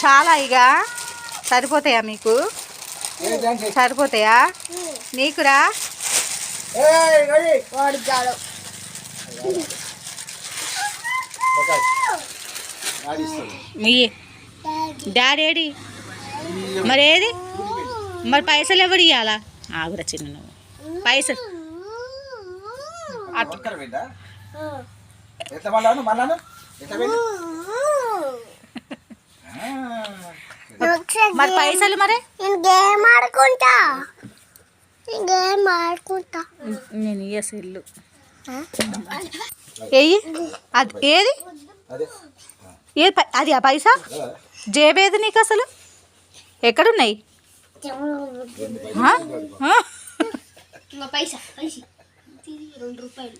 చాలా ఇక సరిపోతాయా మీకు? సరిపోతాయా నీకురా? మీ డాడీ ఏడి మరి? ఏది మరి? పైసలు ఎవరు ఇవ్వాలా? ఆగురా చిన్న నువ్వు పైసలు మరి పైసలు మరి నేను ఇల్లు ఏది ఏది అది ఆ పైసా జేబేది నీకు అసలు ఎక్కడున్నాయి? పైసా 2 రూపాయలు